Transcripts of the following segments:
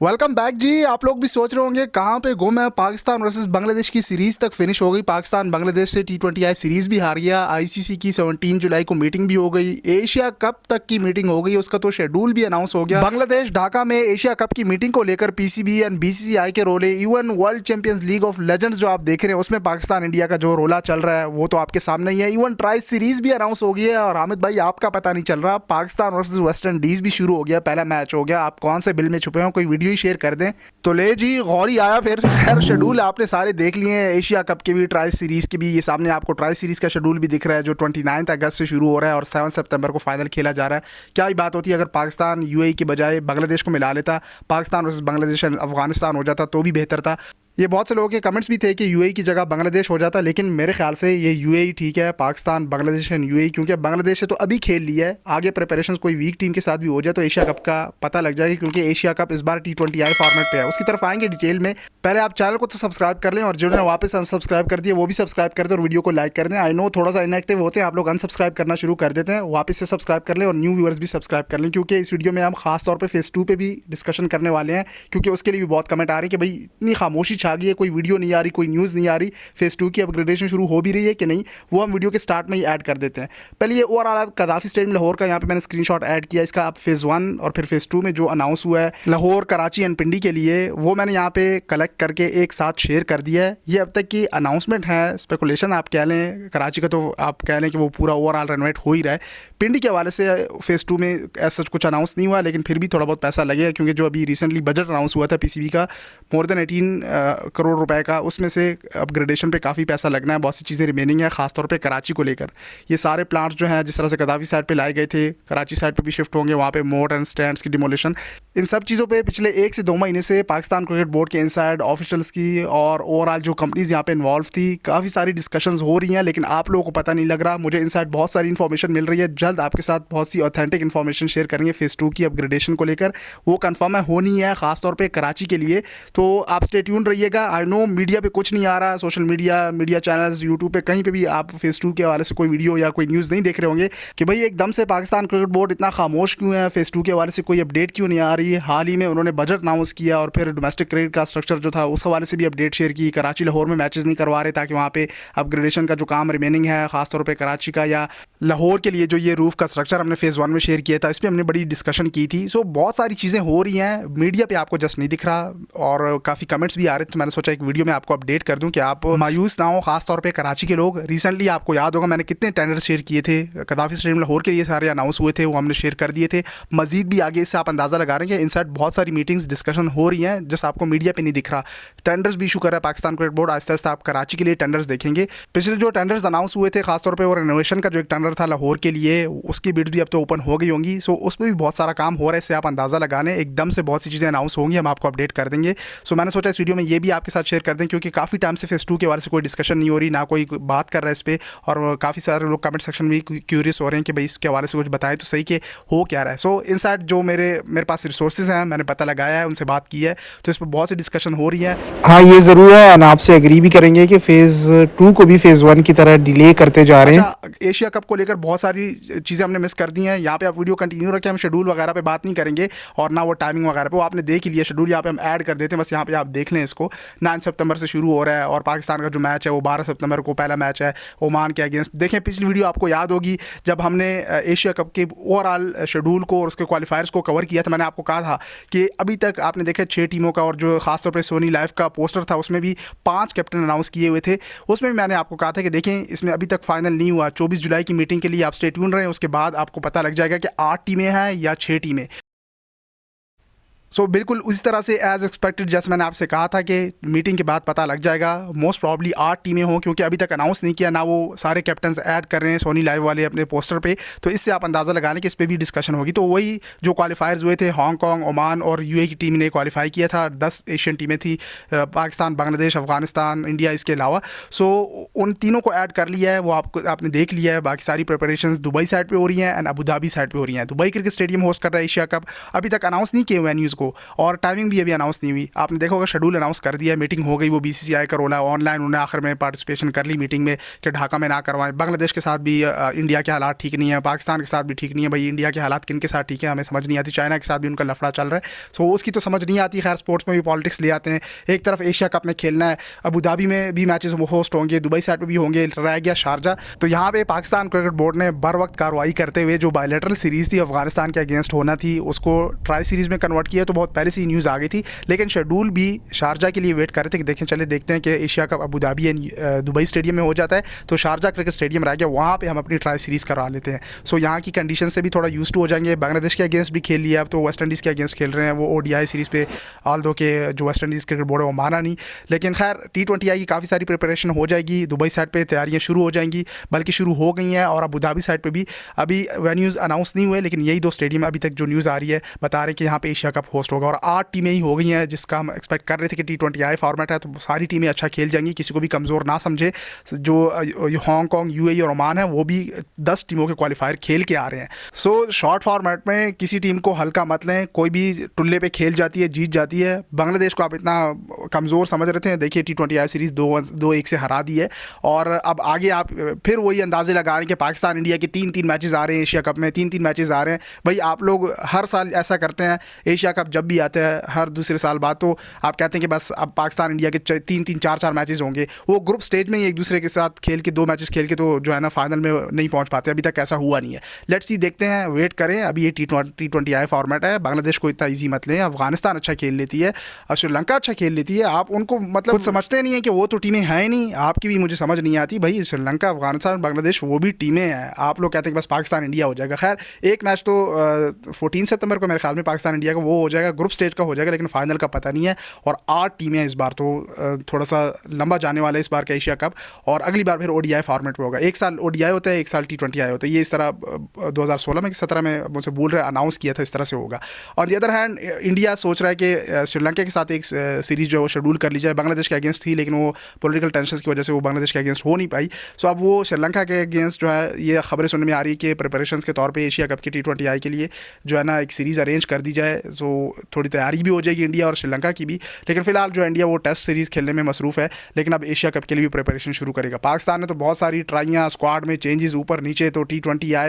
Welcome back जी। आप लोग भी सोच रहे होंगे कहाँ पे गुम है। पाकिस्तान वर्सेस बांग्लादेश की सीरीज तक फिनिश हो गई। पाकिस्तान बांग्लादेश से T20 आई सीरीज भी हार गया। आईसीसी की 17 जुलाई को मीटिंग भी हो गई। एशिया कप तक की मीटिंग हो गई, उसका तो शेड्यूल भी अनाउंस हो गया। बांग्लादेश ढाका में एशिया कप की मीटिंग को लेकर पीसीबी एंड बीसीसीआई के role, even World Champions League of Legends जो आप देख रहे हैं उसमें पाकिस्तान इंडिया का जो रोला चल रहा है वो तो आपके सामने ही है। इवन ट्राई सीरीज भी अनाउंस हो गई है। और हामिद भाई आपका पता नहीं चल रहा, पाकिस्तान वर्सेस वेस्ट इंडीज भी शुरू हो गया, पहला मैच हो गया। आप कौन से बिल में छुपे हो, कोई वीडियो ही शेयर कर दें तो ले जी। गौरी आया फिर। खैर शेड्यूल आपने सारे देख लिए हैं, एशिया कप के भी, ट्राई सीरीज के भी। ये सामने आपको ट्राई सीरीज का शेड्यूल भी दिख रहा है जो 29 अगस्त से शुरू हो रहा है और 7 सितंबर को फाइनल खेला जा रहा है। क्या ही बात होती है अगर पाकिस्तान यूएई के बजाय बांग्लादेश को मिला लेता, पाकिस्तान वर्सेस बांग्लादेश अफगानिस्तान हो जाता तो भी बेहतर था। ये बहुत से लोगों के कमेंट्स भी थे कि यूएई की जगह बांग्लादेश हो जाता, लेकिन मेरे ख्याल से ये यूएई ठीक है। पाकिस्तान बांग्लादेश एंड यूएई, क्योंकि बांग्लादेश से तो अभी खेल लिया है, आगे प्रिपरेशन कोई वीक टीम के साथ भी हो जाए तो एशिया कप का पता लग जाएगा। क्योंकि एशिया कप इस बार T20 आई फॉर्मेट पे है, उसकी तरफ आएंगे डिटेल में। पहले आप चैनल को तो सब्सक्राइब कर लें और जिन्होंने वापस अनसब्सक्राइब कर दिया वो भी सब्सक्राइब कर दें और वीडियो को लाइक कर दें। आई नो थोड़ा सा इनएक्टिव होते हैं आप लोग, अनसब्सक्राइब करना शुरू कर देते हैं, वापस से सब्सक्राइब कर लें और न्यू व्यूअर्स भी सब्सक्राइब कर लें। क्योंकि इस वीडियो में हम खास तौर पे फेज़ 2 पे भी डिस्कशन करने वाले हैं, क्योंकि उसके लिए भी बहुत कमेंट आ रही है कि भाई इतनी खामोशी छा गई है, कोई वीडियो नहीं आ रही, कोई न्यूज़ नहीं आ रही, फेज़ 2 की अपग्रेडेशन शुरू हो भी रही है कि नहीं, वो हम वीडियो के स्टार्ट में ही ऐड कर देते हैं। पहले ये ओवरऑल आप कदाफी स्टेडियम लाहौर का यहाँ पे मैंने स्क्रीनशॉट ऐड किया इसका। आप फेज़ 1 और फिर फेज़ 2 में जो अनाउंस हुआ है लाहौर, कराची एंड पिंडी के लिए, वो मैंने यहाँ पे कलेक्ट करके एक साथ शेयर कर दिया है। ये अब तक की अनाउंसमेंट है, स्पेकुलेशन आप कह लें। कराची का तो आप कह लें कि वो पूरा ओवरऑल रेनोवेट हो ही रहा है। पिंडी के हवाले से फेज़ 2 में ऐसा कुछ अनाउंस नहीं हुआ, लेकिन फिर भी थोड़ा बहुत पैसा लगेगा, क्योंकि जो अभी रिसेंटली बजट अनाउंस हुआ था पीसीबी का मोर देन 18 करोड़ रुपए का, उसमें से अपग्रेडेशन पे काफ़ी पैसा लगना है। बहुत सी चीज़ें रिमेनिंग है, खासतौर पे कराची को लेकर। ये सारे प्लांट्स जो हैं जिस तरह से कदाफी साइड पे लाए गए थे, कराची साइड पे भी शिफ्ट होंगे, वहाँ पे मोट एंड स्टैंड्स की डिमोलिशन, इन सब चीज़ों पे पिछले 1 से 2 महीने से पाकिस्तान क्रिकेट बोर्ड के इनसाइड ऑफिशियल्स की और ओवरऑल जो कंपनीज यहाँ पे इन्वॉल्व थी, काफ़ी सारी डिस्कशंस हो रही हैं, लेकिन आप लोगों को पता नहीं लग रहा। मुझे इनसाइड बहुत सारी इन्फॉर्मेशन मिल रही है, जल्द आपके साथ बहुत सी ऑथेंटिक इन्फॉर्मेशन शेयर करेंगे फेज़ 2 की अपग्रेडेशन को लेकर। वो कन्फर्म है, होनी है, खासतौर पर कराची के लिए। तो आप स्टे ट्यून रहिएगा। आई नो मीडिया पे कुछ नहीं आ रहा, सोशल मीडिया चैनल्स, यूट्यूब पे कहीं पे भी आप फेज़ 2 के हवाले से कोई वीडियो या कोई न्यूज़ नहीं देख रहे होंगे कि भाई एकदम से पाकिस्तान क्रिकेट बोर्ड इतना खामोश क्यों है, फेज़ 2 के हवाले से कोई अपडेट क्यों नहीं आ रही। हाल ही में उन्होंने बजट अनाउंस किया और फिर डोमेस्टिक क्रिकेट का स्ट्रक्चर जो था उस हवाले से भी अपडेट शेयर की। कराची लाहौर में मैचेस नहीं करवा रहे ताकि वहाँ पे अपग्रेडेशन का जो काम रिमेनिंग है, खासतौर पर कराची का या लाहौर के लिए जो ये रूफ का स्ट्रक्चर हमने फेज़ 1 में शेयर किया था, इस पर हमने बड़ी डिस्कशन की थी। सो बहुत सारी चीज़ें हो रही हैं, मीडिया पे आपको जस्ट नहीं दिख रहा और काफ़ी कमेंट्स भी आ रहे थे। मैंने सोचा एक वीडियो में आपको अपडेट कर दूं कि आप मायूस ना हो, खासतौर पे कराची के लोग। रिसेंटली आपको याद होगा मैंने कितने टेंडर शेयर किए थे, कदाफी स्टेडियम लाहौर के लिए सारे अनाउंस हुए थे, वो हमने शेयर कर दिए थे। मजीद भी आगे इससे आप अंदाज़ा लगा रहे हैं कि इनसाइड बहुत सारी मीटिंग्स डिस्कशन हो रही हैं, जस्ट आपको मीडिया पे नहीं दिख रहा। टेंडर्स भी इशू कर रहा है पाकिस्तान क्रिकेट बोर्ड, आहिस्ता आहिस्ता आप कराची के लिए टेंडर्स देखेंगे। पिछले जो टेंडर्स अनाउंस हुए थे खासतौर पर, और रिनोवेशन का जो एक टेंडर था लाहौर के लिए, उसकी बिड भी अब तो ओपन हो गई होंगी। सो उस पर भी बहुत सारा काम हो रहा है, इससे आप अंदाज़ा लगाने एकदम से बहुत सी चीज़ें अनाउंस होंगी, हम आपको अपडेट कर देंगे। सो मैंने सोचा इस वीडियो में ये भी आपके साथ शेयर कर दें, क्योंकि काफ़ी टाइम से फेज़ 2 के बारे से कोई डिस्कशन नहीं हो रही, ना कोई बात कर रहा है इस पर, और काफ़ी सारे लोग कमेंट सेक्शन में क्यूरियस हो रहे हैं कि भाई इसके हवाले से कुछ बताएं तो सही कि हो क्या रहा है। सो इनसाइड जो मेरे पास रिसोर्सेज हैं, मैंने पता लगाया है, उनसे बात की है, तो इस पर बहुत सी डिस्कशन हो रही है। हाँ, ये ज़रूर है और आपसे एग्री भी करेंगे कि फेज़ 2 को भी फेज़ 1 की तरह डिले करते जा रहे हैं। अच्छा, एशिया कप को लेकर बहुत सारी चीज़ें हमने मिस कर दी हैं। यहाँ पे आप वीडियो कंटिन्यू रखें, हम शेड्यूल वगैरह पे बात नहीं करेंगे और ना वो टाइमिंग वगैरह पे, वो आपने देख ही लिया। शेड्यूल यहाँ पे हम ऐड कर देते हैं, बस यहाँ पे आप देख लें इसको। 9 सितंबर से शुरू हो रहा है और पाकिस्तान का जो मैच है वो 12 सितंबर को पहला मैच है ओमान के अगेंस्ट। देखें पिछली वीडियो आपको याद होगी जब हमने एशिया कप के ओवरऑल शेड्यूल को और उसके क्वालिफायर्स को कवर किया था, मैंने आपको कहा था कि अभी तक आपने देखा 6 टीमों का, और जो खासतौर पर सोनी लाइव का पोस्टर था उसमें भी 5 कैप्टन अनाउंस किए हुए थे। उसमें भी मैंने आपको कहा था कि देखें इसमें अभी तक फाइनल नहीं हुआ। 24 जुलाई की मीटिंग के लिए आप स्टे ट्यून रहे, उसके बाद आपको पता लग जाएगा कि 8 टीमें हैं या 6 टीमें। सो बिल्कुल उसी तरह से एज एक्सपेक्टेड, जैसे मैंने आपसे कहा था कि मीटिंग के बाद पता लग जाएगा। मोस्ट प्रॉब्ली 8 टीमें हों, क्योंकि अभी तक अनाउंस नहीं किया, ना वो सारे कैप्टन्स ऐड कर रहे हैं सोनी लाइव वाले अपने पोस्टर पे। तो इससे आप अंदाज़ा लगा लें कि इस पर भी डिस्कशन होगी। तो वही जो क्वालिफायर्स हुए थे, हांगकॉन्ग, ओमान और यूएई की टीम ने क्वालिफाई किया था। 10 एशियन टीमें थी, पाकिस्तान, बांग्लादेश, अफगानिस्तान, इंडिया इसके अलावा। सो उन तीनों को ऐड कर लिया है, वो आपने देख लिया है। बाकी सारी प्रिपरेशन दुबई साइड पर हो रही हैं एंड अबू धाबी साइड पर हो रही हैं। दुबई क्रिकेट स्टेडियम होस्ट कर रहा है एशिया कप। अभी तक अनाउंस नहीं किए हुए न्यूज़ को, को, और टाइमिंग भी अभी अनाउंस नहीं हुई। आपने देखा होगा शेड्यूल अनाउंस कर दिया है, मीटिंग हो गई, वो बीसीसीआई का रोल है ऑनलाइन, उन्होंने आखिर में पार्टिसिपेशन कर ली मीटिंग में कि ढाका में ना करवाएं। बांग्लादेश के साथ भी इंडिया के हालात ठीक नहीं है, पाकिस्तान के साथ भी ठीक नहीं है। भाई इंडिया के हालात किन के साथ ठीक है हमें समझ नहीं आती। चाइना के साथ भी उनका लफड़ा चल रहा है, सो उसकी तो समझ नहीं आती। खैर स्पोर्ट्स में भी पॉलिटिक्स ले आते हैं। एक तरफ एशिया कप में खेलना है, अबू धाबी में भी मैचेस होस्ट होंगे, दुबई साइड पे भी होंगे, रह गया शारजा। तो यहाँ पे पाकिस्तान क्रिकेट बोर्ड ने बर वक्त कार्रवाई करते हुए जो बायलैटरल सीरीज़ थी अफगानिस्तान के अगेंस्ट होना थी उसको ट्राई सीरीज़ में कन्वर्ट किया। तो बहुत पहले से ही न्यूज़ आ गई थी, लेकिन शेड्यूल भी शारजा के लिए वेट कर रहे थे कि देखते हैं कि Asia cup Abu Dhabi Dubai stadium में हो जाता है तो शारजा क्रिकेट स्टेडियम रह गया, वहाँ पे हम अपनी ट्राई सीरीज़ करवा लेते हैं। सो यहाँ की कंडीशन से भी थोड़ा यूज्ड टू हो जाएंगे। बांग्लादेश के अगेंस्ट भी खेल लिया, अब तो वेस्ट इंडीज़ के अगेंस्ट खेल रहे हैं। वो ओडीआई सीरीज़ पे ऑल दो के जो वेस्ट इंडीज़ क्रिकेट बोर्ड है वो माना नहीं, लेकिन खैर T20I की काफ़ी सारी प्रिपरेशन हो जाएगी। दुबई साइड पे तैयारियां शुरू हो जाएंगी, बल्कि शुरू हो गई हैं, और अबू धाबी साइड पे भी अभी वेन्यूज़ अनाउंस नहीं हुए, लेकिन यही 2 स्टेडियम अभी तक जो न्यूज़ आ रही है बता रहे हैं कि यहाँ पे एशिया कप होस्ट होगा। और 8 टीमें ही हो गई हैं, जिसका हम एक्सपेक्ट कर रहे थे कि T20I फॉर्मेट है तो सारी टीमें अच्छा खेल जाएंगी, किसी को भी कमज़ोर ना समझे। जो हांगकॉन्ग, UAE और ओमान है वो भी 10 टीमों के क्वालिफायर खेल के आ रहे हैं। सो शॉर्ट फॉर्मेट में किसी टीम को हल्का मत लें, कोई भी टुल्ले पे खेल जाती है, जीत जाती है। बांग्लादेश को आप इतना कमज़ोर समझ रहे थे, देखिए T20I सीरीज़ 2-1 से हरा दी है, और अब आगे आप फिर वही अंदाजे लगा रहे हैं कि पाकिस्तान इंडिया के 3-3 मैचेस आ रहे हैं, एशिया कप में 3-3 मैचेस आ रहे हैं। भाई आप लोग हर साल ऐसा करते हैं, एशिया कप जब भी आता है हर दूसरे साल बाद तो आप कहते हैं कि बस अब पाकिस्तान इंडिया के 3-3 4-4 मैचेस होंगे। वो ग्रुप स्टेज में ही एक दूसरे के साथ खेल के 2 मैचेस खेल के तो जो है ना फाइनल में नहीं पहुंच पाते। अभी तक ऐसा हुआ नहीं है। लेट्स सी, देखते हैं, वेट करें। अभी ये T20I फॉर्मेट है, बांग्लादेश को इतना ईजी मत लें। अफगानिस्तान अच्छा खेल लेती है और श्रीलंका अच्छा खेल लेती है, आप उनको मतलब कुछ समझते नहीं है कि वो तो टीमें हैं ही नहीं। आपकी भी मुझे समझ नहीं आती। भाई श्रीलंका, अफगानिस्तान, बांग्लादेश वो भी टीमें हैं। आप लोग कहते हैं कि बस पाकिस्तान इंडिया हो जाएगा। खैर एक मैच तो 14 सितंबर को मेरे ख्याल में पाकिस्तान इंडिया का वो हो जाएगा, ग्रुप स्टेज का हो जाएगा, लेकिन फाइनल का पता नहीं है। और 8 टीमें इस बार, तो थोड़ा सा लंबा जाने वाला है इस बार का एशिया कप, और अगली बार फिर ODI फॉर्मेट में होगा। एक साल ODI होता है, एक साल T20I होता है। ये इस तरह 2016 में 17 में मुझसे बोल रहे अनाउंस किया था, इस तरह से होगा। और दी अदर हैंड इंडिया सोच रहा है कि श्रीलंका के साथ एक सीरीज़ जो है वो शेड्यूल कर ली जाए। बांग्लादेश के अगेंस्ट थी, लेकिन वो पॉलिटिकल टेंशन की वजह से वो बांग्लादेश के अगेंस्ट हो नहीं पाई। सो अब वो श्रीलंका के अगेंस्ट जो है ये खबरें सुनने में आ रही है कि प्रिपरेशंस के तौर पे एशिया कप की T20I के लिए जो है ना एक सीरीज़ अरेंज कर दी जाए। सो थोड़ी तैयारी भी हो जाएगी इंडिया और श्रीलंका की भी। लेकिन फिलहाल जो इंडिया वो टेस्ट सीरीज़ खेलने में मसरूफ़ है, लेकिन अब एशिया कप के लिए भी प्रिपरेशन शुरू करेगा। पाकिस्तान ने तो बहुत सारी ट्राइयाँ, स्क्वाड में चेंजेस ऊपर नीचे, तो T20I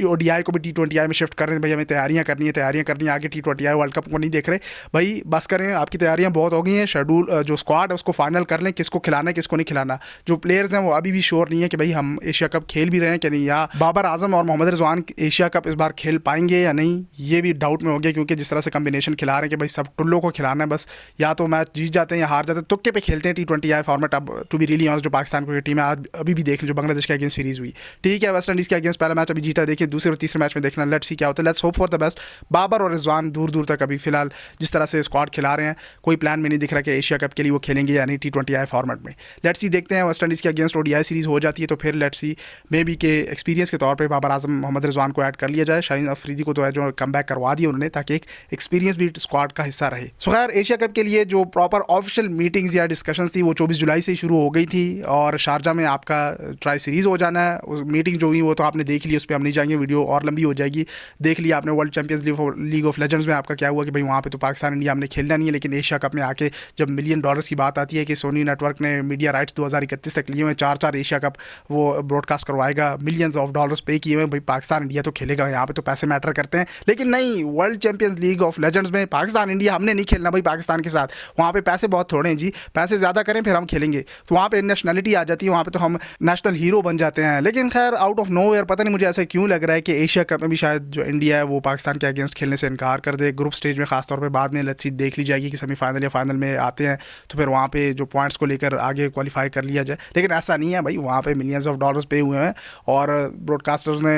ODI को भी T20I में शिफ्ट कर रहे हैं। भाई हमें तैयारियाँ करनी है, आगे T20I वर्ल्ड कप को नहीं देख रहे। भाई बस करें, आपकी तैयारियाँ बहुत हो गई हैं। शेड्यूल जो स्क्वाड है उसको फाइनल कर लें, किसको खिलाना है किसको नहीं खिलाना। जो प्लेयर्स हैं वो अभी भी श्योर नहीं है कि भाई हम एशिया कप खेल भी रहे हैं कि नहीं, या बाबर आजम और मोहम्मद रिजवान एशिया कप इस बार खेल पाएंगे या नहीं, ये भी डाउट में हो गया। क्योंकि जिस तरह से कम्बिनेशन खिला रहे हैं कि भाई सब टुल्लों को खिलाना है, बस या तो मैच जीत जाते हैं या हार जाते हैं, तुक्के पे खेलते हैं T20I फॉर्मेट। अब टू बी रियली ऑनेस्ट, जो पाकिस्तान की टीम है आज अभी भी देख लो, जो बांग्लादेश के अगेंस्ट सीरीज़ हुई, ठीक है, वेस्ट इंडीज़ के अगेंस्ट पहला मैच अभी जीता, देखिए दूसरे और तीसरे मैच में देखना, लेट्स सी क्या होता है। Let's hope for the best. Babar और रिजवान दूर दूर तक अभी फिलहाल जिस तरह से स्क्वाड खिला रहे हैं, कोई प्लान में नहीं दिख रहा कि एशिया कप के लिए वो खेलेंगे या नहीं T20I फॉर्मेट में। लेट्स सी, देखते हैं। वेस्ट इंडीज़ के अगेंस्ट ODI सीरीज़ हो जाती है तो फिर लेट्स सी, मे बी के एक्सपीरियंस के तौर पे बाबर आजम, मोहम्मद रिजवान को ऐड कर लिया जाए। शाहीन अफरीदी को तो है जो कम बैक करवा दिया उन्होंने, ताकि एक एक्सपीरियंस भी स्क्वाड का हिस्सा रहे। सो खैर एशिया कप के लिए जो प्रॉपर ऑफिशियल मीटिंग्स या डिस्कशंस थी वो 24 जुलाई से शुरू हो गई थी, और शारजा में आपका ट्राई सीरीज़ हो जाना है। उस मीटिंग जो हुई वो तो आपने देख ली, उस पर हम नहीं जाएंगे, वीडियो और लंबी हो जाएगी। देख लिया आपने world Champions League of legends में आपका क्या हुआ कि भाई वहाँ पे तो पाकिस्तान इंडिया हमने खेलना नहीं है, लेकिन एशिया कप में आके जब $1 मिलियन की बात आती है कि सोनी नेटवर्क ने मीडिया राइट्स 2031 तक लिए हुए, 4 एशिया कप वो ब्रॉडकास्ट करवाएगा, $मिलियंस पे किए हुए, भाई पाकिस्तान इंडिया तो खेलेगा। यहाँ पे तो पैसे मैटर करते हैं, लेकिन नहीं, world Champions League of legends में पाकिस्तान इंडिया हमने नहीं खेलना भाई पाकिस्तान के साथ। वहाँ पे पैसे बहुत थोड़े हैं जी, पैसे ज़्यादा करें फिर हम खेलेंगे। तो वहाँ पे नेशनलिटी आ जाती है, वहाँ पे तो हम नेशनल हीरो बन जाते हैं। लेकिन खैर आउट ऑफ नोवेयर पता नहीं मुझे ऐसा क्यों लग रहा है कि एशिया कप में भी शायद जो इंडिया है वो पाकिस्तान के अगेंस्ट खेलने से इनकार कर दे। ग्रुप स्टेज में खासतौर पर बाद में लेट्स सी देख ली जाएगी कि सेमीफाइनल या फाइनल में आते हैं तो फिर वहाँ पे जो पॉइंट्स को लेकर आगे क्वालिफाई कर लिया जाए। लेकिन ऐसा नहीं है भाई, वहाँ पे $मिलियंस पे हुए हैं और ब्रॉडकास्टर्स ने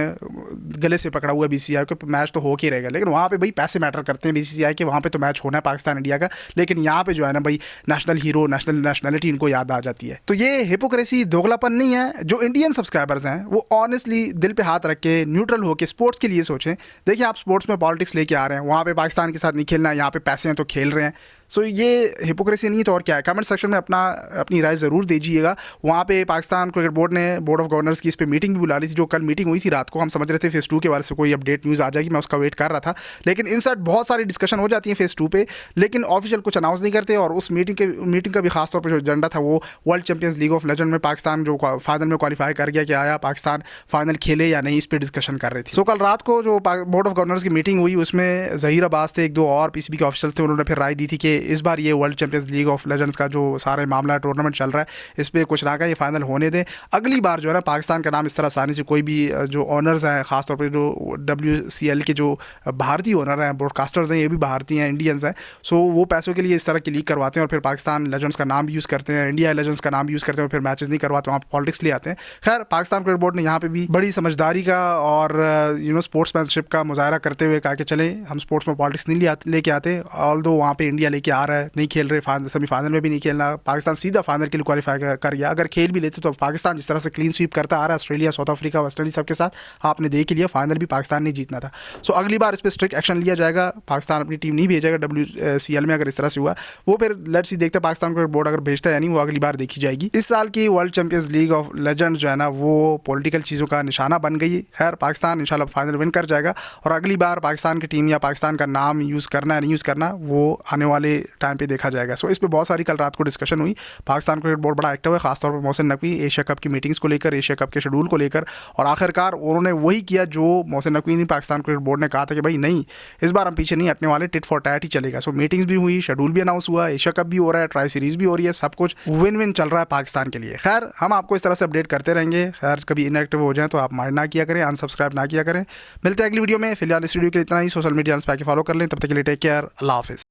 गले से पकड़ा हुआ है BCCI को, मैच तो हो के रहेगा। लेकिन वहाँ पे भाई पैसे मैटर करते हैं BCCI के, वहाँ पे तो मैच होना है पाकिस्तान इंडिया का। लेकिन यहाँ पे जो है ना भाई नेशनल हीरो, नेशनलिटी इनको याद आ जाती है। तो ये हिपोक्रेसी, दोगलापन नहीं है। जो इंडियन सब्सक्राइबर्स हैं वो ऑनेस्टली दिल पे हाथ रख के न्यूट्रल होकर स्पोर्ट्स के लिए सोचें। देखिए आप स्पोर्ट्स में पॉलिटिक्स लेके आ रहे हैं, वहाँ पे पाकिस्तान के साथ नहीं खेलना है, यहाँ पे पैसे हैं तो खेल रहे हैं। सो ये हिपोक्रेसी नहीं तो और क्या है? कमेंट सेक्शन में अपनी राय ज़रूर दीजिएगा। वहाँ पे पाकिस्तान क्रिकेट बोर्ड ने बोर्ड ऑफ गवर्नर्स की इस पर मीटिंग भी बुला ली थी, जो कल मीटिंग हुई थी रात को। हम समझ रहे थे फेज़ 2 के बारे से कोई अपडेट न्यूज़ आ जाएगी, मैं उसका वेट कर रहा था, लेकिन इन साइड बहुत सारी डिस्कशन हो जाती है फेज़ 2 पे, लेकिन ऑफिशियल कुछ अनाउंस नहीं करते। और उस मीटिंग का भी खास तौर पर जो एजेंडा था वो world Champions League of legend में पाकिस्तान जो फाइनल में क्वालिफाई कर गया, कि आया पाकिस्तान फाइनल खेले या नहीं, इस पर डिस्कशन कर रही थी। सो कल रात को जो बोर्ड ऑफ गवर्नर्स की मीटिंग हुई उसमें ज़हीर अब्बास थे, एक दो और पीसीबी के ऑफिशियल थे, उन्होंने फिर राय दी थी कि इस बार ये world Champions League of legends का जो सारे मामला टूर्नामेंट चल रहा है इस पर कुछ ना का ये फाइनल होने दें। अगली बार जो है ना पाकिस्तान का नाम इस तरह आसानी से कोई भी जो ऑनर्स हैं, खासतौर पर जो WCL के जो भारतीय ऑनर हैं, ब्रॉडकास्टर्स हैं, ये भी भारतीय हैं, इंडियंस हैं। सो वो पैसों के लिए इस तरह की लीग करवाते हैं और फिर पाकिस्तान लेजेंड्स का नाम भी यूज़ करते हैं, इंडिया लेजेंड्स का नाम यूज़ करते हैं और फिर मैचेस नहीं करवाते, वहाँ पॉलिटिक्स ले आते हैं। खैर, पाकिस्तान क्रिकेट बोर्ड ने यहाँ पे भी बड़ी समझदारी का और स्पोर्ट्समैनशिप का मुजाहरा करते हुए कहा कि चले हम स्पोर्ट्स में पॉलिटिक्स नहीं लेके आते। ऑल दो वहाँ पे इंडिया लेके आ रहा है, नहीं खेल रहे, सेमीफाइनल में भी नहीं खेलना, पाकिस्तान सीधा फाइनल के लिए क्वालिफाई कर गया। अगर खेल भी लेते तो पाकिस्तान जिस तरह से क्लीन स्वीप करता आ रहा है Australia, south Africa, West Indies सबके साथ, आपने देख ही लिया फाइनल भी पाकिस्तान ने जीतना था। सो अगली बार इस पर स्ट्रिक्ट एक्शन लिया जाएगा। पाकिस्तान अपनी टीम नहीं भेजेगा WCL में, अगर इस तरह से हुआ वो फिर लेट्स सी देखते हैं पाकिस्तान क्रिकेट बोर्ड अगर भेजता है या नहीं, वो अगली बार देखी जाएगी। इस साल की world Champions League of Legends जो है ना वो पॉलिटिकल चीज़ों का निशाना बन गई। खैर, पाकिस्तान इंशाल्लाह फाइनल विन कर जाएगा और अगली बार पाकिस्तान की टीम या पाकिस्तान का नाम यूज़ करना है नहीं यूज़ करना वो आने वाले टाइम पे देखा जाएगा। सो इस पर बहुत सारी कल रात को डिस्कशन हुई। पाकिस्तान क्रिकेट बोर्ड बड़ा एक्टिव है, खासतौर पर मोहसिन नकवी एशिया कप की मीटिंग्स को लेकर, एशिया कप के शेड्यूल को लेकर, और आखिरकार उन्होंने वही किया जो मोहसिन नकवी ने पाकिस्तान क्रिकेट बोर्ड ने कहा था कि भाई नहीं, इस बार हम पीछे नहीं हटने वाले, टिट फॉर टैट ही चलेगा। सो मीटिंग्स भी हुई, शेड्यूल भी अनाउंस हुआ, एशिया कप भी हो रहा है, ट्राई सीरीज भी हो रही है, सब कुछ विन विन चल रहा है पाकिस्तान के लिए। खैर, हम आपको इस तरह से अपडेट करते रहेंगे। खैर, कभी इनएक्टिव हो जाए तो आप माइंड ना किया करें, अनसब्सक्राइब ना किया करें। मिलते हैं अगली वीडियो में। फिलहाल इस वीडियो के लिए इतना ही। सोशल मीडिया पे फॉलो कर लें। तब तक के लिए टेक केयर, अल्लाह हाफिज़।